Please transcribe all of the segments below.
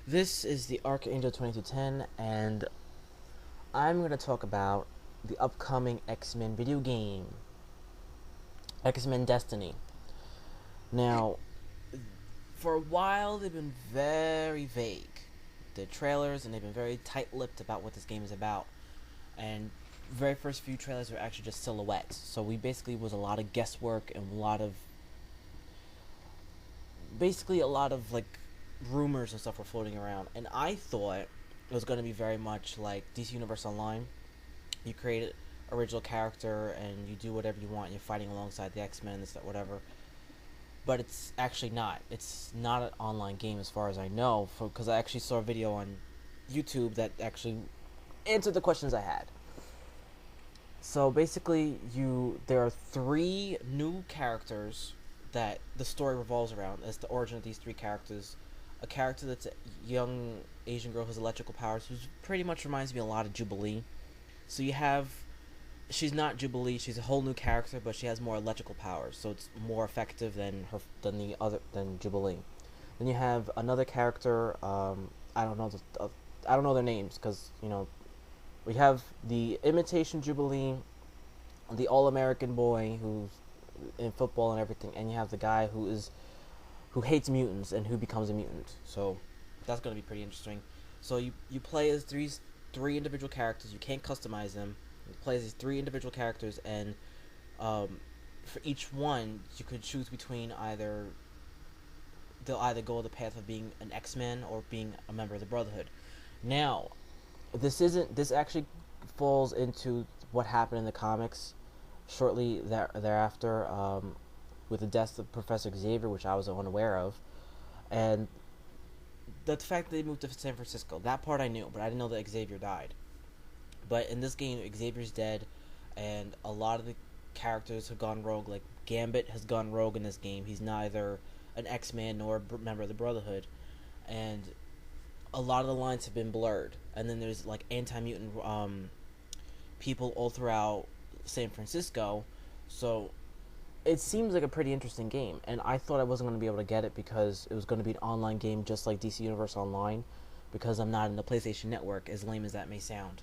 This is the Archangel 2210, and I'm going to talk about the upcoming X-Men video game, X-Men Destiny. Now, for a while, they've been very vague. The trailers, and they've been very tight-lipped about what this game is about. And very first few trailers were actually just silhouettes. So we basically was a lot of guesswork and a lot of like rumors and stuff were floating around. And I thought it was going to be very much like DC Universe Online. You create an original character and you do whatever you want. You're fighting alongside the X-Men and stuff, whatever. But it's actually not. It's not an online game as far as I know, because I actually saw a video on YouTube that actually answered the questions I had. So basically, there are three new characters that the story revolves around as the origin of these three characters. A character that's a young Asian girl who has electrical powers, who pretty much reminds me a lot of Jubilee. So you have, she's not Jubilee, she's a whole new character, but she has more electrical powers, so it's more effective than Jubilee. Then you have another character. I don't know I don't know their names because we have the imitation Jubilee, the All American boy who's in football and everything, and you have the guy who hates mutants and who becomes a mutant. So that's going to be pretty interesting. So you play as three individual characters. You can't customize them. You play as these three individual characters, and for each one, you could choose between they'll either go the path of being an X-Men or being a member of the Brotherhood. Now, this actually falls into what happened in the comics shortly thereafter, with the death of Professor Xavier, which I was unaware of, and the fact that they moved to San Francisco. That part I knew, but I didn't know that Xavier died. But in this game, Xavier's dead, and a lot of the characters have gone rogue. Like Gambit has gone rogue in this game. He's neither an X-Man nor a member of the Brotherhood, and a lot of the lines have been blurred. And then there's like anti-mutant people all throughout San Francisco, so it seems like a pretty interesting game. And I thought I wasn't going to be able to get it because it was going to be an online game, just like DC Universe Online, because I'm not in the PlayStation Network. As lame as that may sound,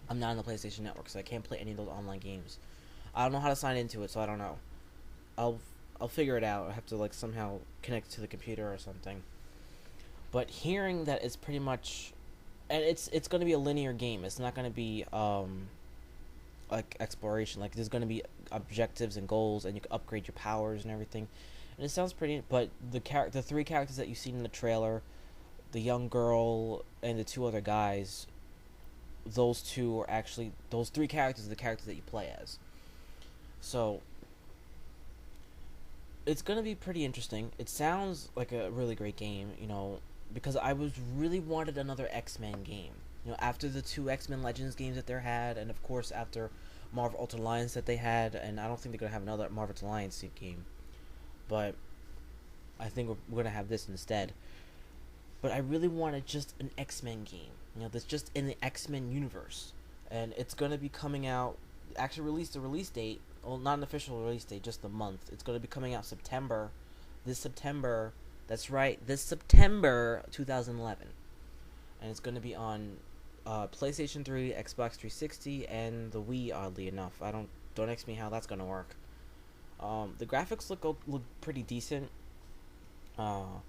I'm not in the PlayStation Network, so I can't play any of those online games. I don't know how to sign into it, so I don't know. I'll I'll figure it out. I have to like somehow connect to the computer or something. But hearing that it's pretty much, and it's going to be a linear game. It's not going to be like exploration. Like there's going to be objectives and goals, and you can upgrade your powers and everything. And it sounds pretty. But the three characters that you've seen in the trailer, the young girl and the two other guys, those three characters are the characters that you play as. So it's gonna be pretty interesting. It sounds like a really great game, because I was really wanted another X-Men game. After the two X-Men Legends games that they had, and of course after Marvel Ultimate Alliance that they had, and I don't think they're gonna have another Marvel Ultimate Alliance game, but I think we're gonna have this instead. But I really wanted just an X-Men game, that's just in the X-Men universe, and it's gonna be coming out. Actually, released a release date. Well, not an official release date, just the month. It's gonna be coming out September. This September. That's right. This September 2011, and it's gonna be on PlayStation 3, Xbox 360, and the Wii. Oddly enough, don't ask me how that's gonna work. The graphics look pretty decent. Uh,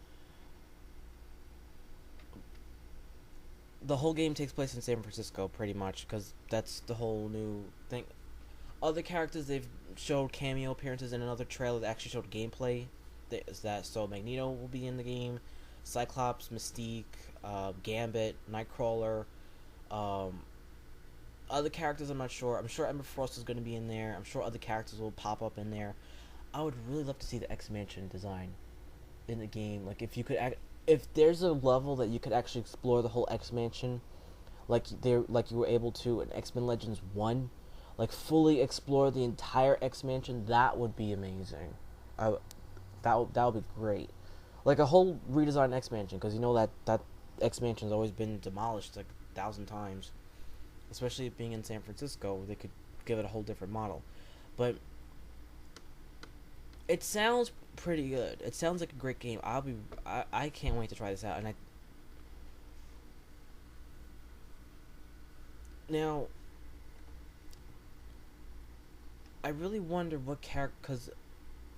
the whole game takes place in San Francisco, pretty much, because that's the whole new thing. Other characters, they've showed cameo appearances in another trailer that actually showed gameplay. So Magneto will be in the game, Cyclops, Mystique, Gambit, Nightcrawler. Um, Other characters I'm not sure. I'm sure Ember Frost is going to be in there. I'm sure other characters will pop up in there. I would really love to see the X Mansion design in the game. Like if there's a level that you could actually explore the whole X Mansion, like you were able to in X Men Legends 1, like fully explore the entire X Mansion, that would be amazing. I, that would be great. Like a whole redesigned X Mansion, because that X Mansion's always been demolished like 1,000 times. Especially it being in San Francisco, they could give it a whole different model. But it sounds pretty good. It sounds like a great game. I can't wait to try this out, and Now, I really wonder what character, because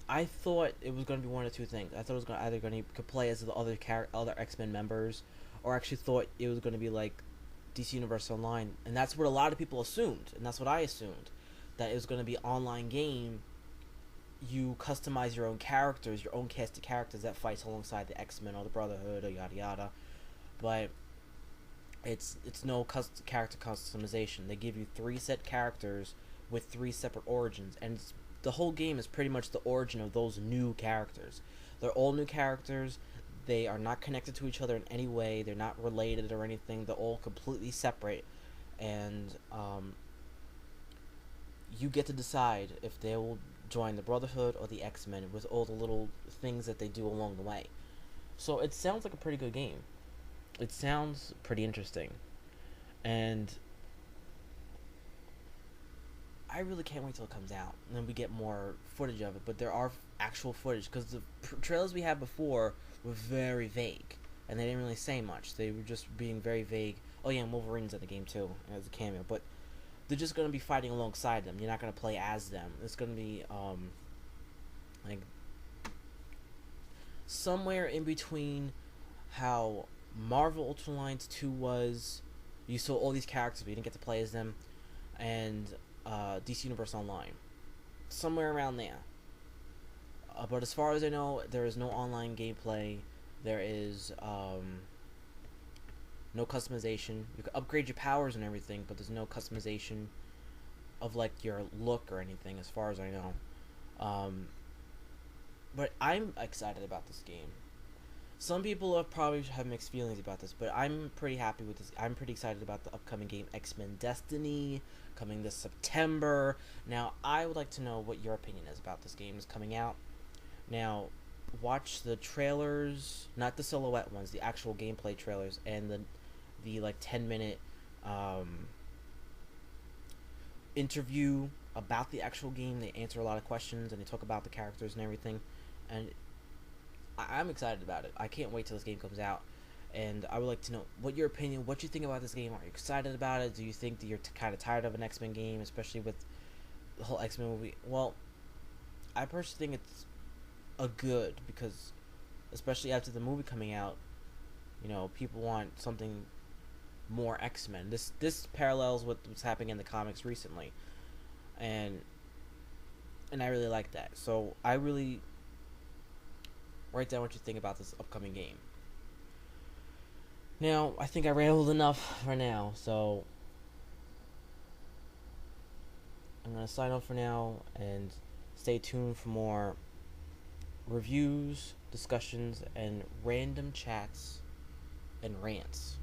I thought it was going to be one of two things. I thought it was either going to could play as the other X Men members, or actually thought it was going to be like DC Universe Online, and that's what a lot of people assumed, and that's what I assumed, that it was going to be an online game. You customize your own characters, your own cast of characters that fights alongside the X Men or the Brotherhood or yada yada, but it's no character customization. They give you three set characters with three separate origins, and the whole game is pretty much the origin of those new characters. They're all new characters. They are not connected to each other in any way. They're not related or anything. They're all completely separate, and you get to decide if they will join the Brotherhood or the X Men with all the little things that they do along the way. So it sounds like a pretty good game. It sounds pretty interesting, and I really can't wait till it comes out and then we get more footage of it. But there are actual footage, because the trailers we had before were very vague and they didn't really say much. They were just being very vague. Oh yeah, and Wolverine's in the game too as a cameo, but they're just gonna be fighting alongside them. You're not gonna play as them. It's gonna be like somewhere in between how Marvel Ultra Alliance 2 was. You saw all these characters, but you didn't get to play as them, and DC Universe Online. Somewhere around there. But as far as I know, there is no online gameplay. There is no customization. You can upgrade your powers and everything, but there's no customization of like your look or anything, as far as I know. But I'm excited about this game. Some people probably have mixed feelings about this, but I'm pretty happy with this. I'm pretty excited about the upcoming game X-Men Destiny, coming this September. Now, I would like to know what your opinion is about this game is coming out. Now, watch the trailers, not the silhouette ones, the actual gameplay trailers, and the like 10-minute interview about the actual game. They answer a lot of questions and they talk about the characters and everything, and I'm excited about it. I can't wait till this game comes out, and I would like to know what your opinion, what you think about this game. Are you excited about it? Do you think that you're kind of tired of an X-Men game, especially with the whole X-Men movie? Well, I personally think it's a good, because especially after the movie coming out, you know, people want something more X-Men. This parallels with what's happening in the comics recently, and I really like that. So I really write down what you think about this upcoming game. Now, I think I rambled enough for now, so I'm going to sign off for now, and stay tuned for more reviews, discussions, and random chats and rants.